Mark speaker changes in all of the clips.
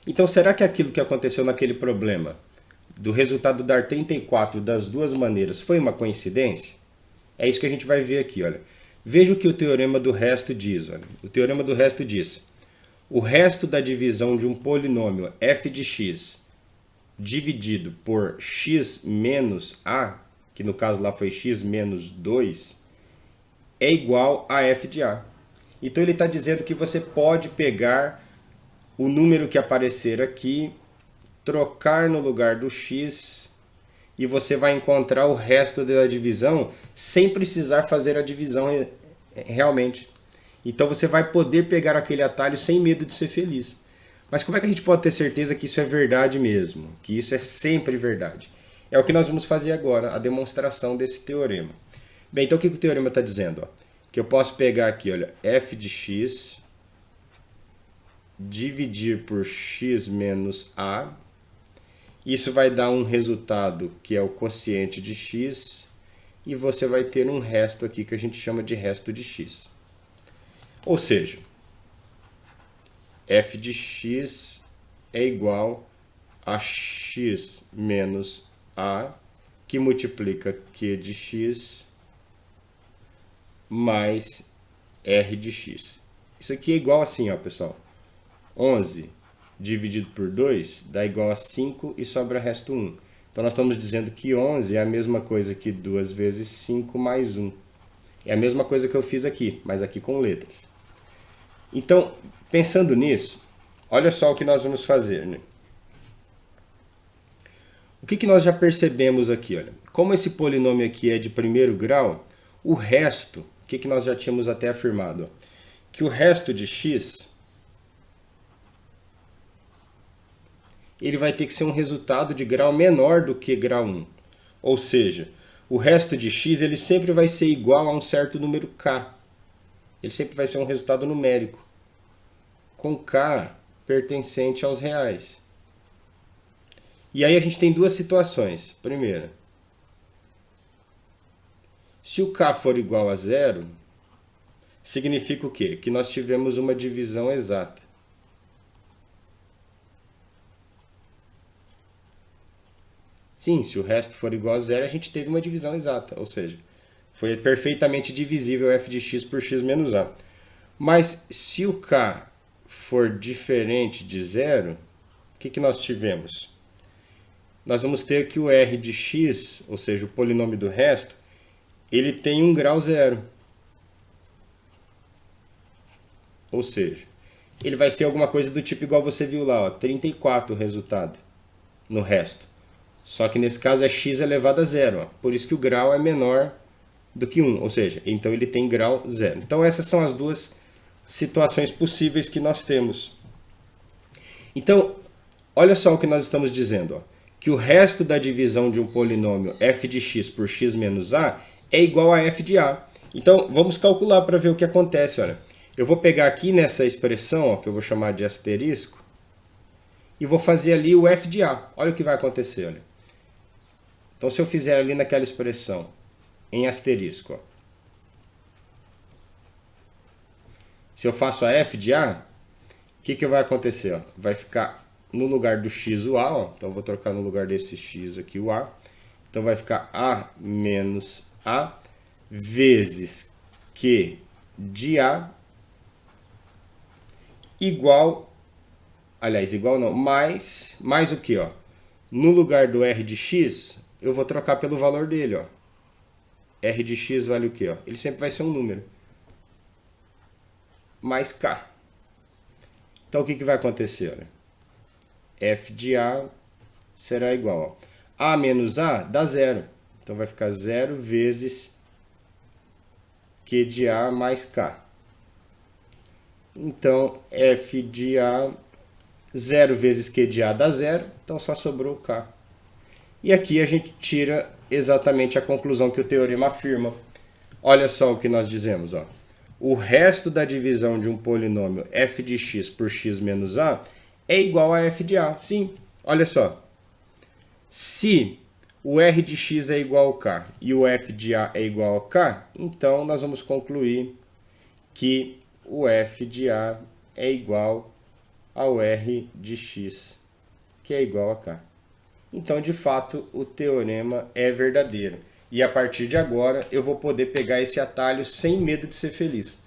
Speaker 1: Então, será que aquilo que aconteceu naquele problema, do resultado dar 34 das duas maneiras, foi uma coincidência? É isso que a gente vai ver aqui, olha. Veja o que o teorema do resto diz. Olha. O teorema do resto diz: o resto da divisão de um polinômio f de x dividido por x menos a, que no caso lá foi x menos 2, é igual a f de a. Então ele está dizendo que você pode pegar o número que aparecer aqui, trocar no lugar do x e você vai encontrar o resto da divisão sem precisar fazer a divisão realmente. Então você vai poder pegar aquele atalho sem medo de ser feliz. Mas como é que a gente pode ter certeza que isso é verdade mesmo? Que isso é sempre verdade? É o que nós vamos fazer agora, a demonstração desse teorema. Bem, então o que o teorema está dizendo? Ó? Que eu posso pegar aqui, olha, f de x dividir por x menos a. Isso vai dar um resultado que é o quociente de x. E você vai ter um resto aqui que a gente chama de resto de x. Ou seja, f de x é igual a x menos a, que multiplica q de x mais r de x. Isso aqui é igual assim, ó, pessoal. 11 dividido por 2 dá igual a 5 e sobra resto 1. Então nós estamos dizendo que 11 é a mesma coisa que 2 vezes 5 mais 1. É a mesma coisa que eu fiz aqui, mas aqui com letras. Então, pensando nisso, olha só o que nós vamos fazer, né? O que nós já percebemos aqui? Olha? Como esse polinômio aqui é de primeiro grau, o resto, o que nós já tínhamos até afirmado? Ó? Que o resto de x, ele vai ter que ser um resultado de grau menor do que grau 1. Ou seja, o resto de x ele sempre vai ser igual a um certo número k. Ele sempre vai ser um resultado numérico, com k pertencente aos reais. E aí a gente tem duas situações. Primeira, se o k for igual a zero, significa o quê? Que nós tivemos uma divisão exata. Sim, se o resto for igual a zero, a gente teve uma divisão exata, ou seja, foi perfeitamente divisível f de x por x menos a. Mas se o k for diferente de zero, o que nós tivemos? Nós vamos ter que o r de x, ou seja, o polinômio do resto, ele tem um grau zero. Ou seja, ele vai ser alguma coisa do tipo igual você viu lá, ó, 34 o resultado no resto. Só que nesse caso é x elevado a zero, ó, por isso que o grau é menor do que 1, ou seja, então ele tem grau zero. Então essas são as duas situações possíveis que nós temos. Então, olha só o que nós estamos dizendo, ó, que o resto da divisão de um polinômio f de x por x menos a é igual a f de a. Então, vamos calcular para ver o que acontece. Olha. Eu vou pegar aqui nessa expressão, ó, que eu vou chamar de asterisco, e vou fazer ali o f de a. Olha o que vai acontecer. Olha. Então, se eu fizer ali naquela expressão, em asterisco, ó, se eu faço a f de a, o que vai acontecer? Ó? Vai ficar no lugar do x o a, ó. Então eu vou trocar no lugar desse x aqui o a. Então vai ficar a menos a vezes q de a igual, aliás, igual não, mais o que, ó? No lugar do r de x, eu vou trocar pelo valor dele, ó. R de x vale o que, ó? Ele sempre vai ser um número. Mais k. Então o que vai acontecer? Olha? F de a será igual a menos a dá zero. Então vai ficar 0 vezes q de a mais k. Então f de a, 0 vezes q de a dá zero, então só sobrou k. E aqui a gente tira exatamente a conclusão que o teorema afirma. Olha só o que nós dizemos, ó. O resto da divisão de um polinômio f de x por x menos a é igual a f de a. Sim, olha só. Se o r de x é igual a k e o f de a é igual a k, então nós vamos concluir que o f de a é igual ao R de x, que é igual a K. Então, de fato, o teorema é verdadeiro. E a partir de agora, eu vou poder pegar esse atalho sem medo de ser feliz.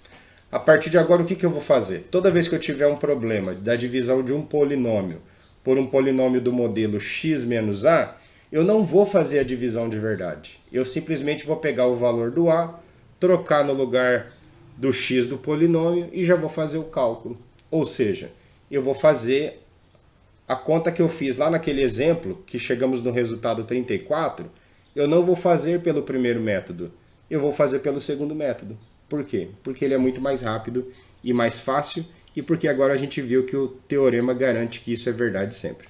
Speaker 1: A partir de agora, o que eu vou fazer? Toda vez que eu tiver um problema da divisão de um polinômio por um polinômio do modelo x menos a, eu não vou fazer a divisão de verdade. Eu simplesmente vou pegar o valor do a, trocar no lugar do x do polinômio e já vou fazer o cálculo. Ou seja, eu vou fazer a conta que eu fiz lá naquele exemplo, que chegamos no resultado 34, eu não vou fazer pelo primeiro método, eu vou fazer pelo segundo método. Por quê? Porque ele é muito mais rápido e mais fácil, e porque agora a gente viu que o teorema garante que isso é verdade sempre.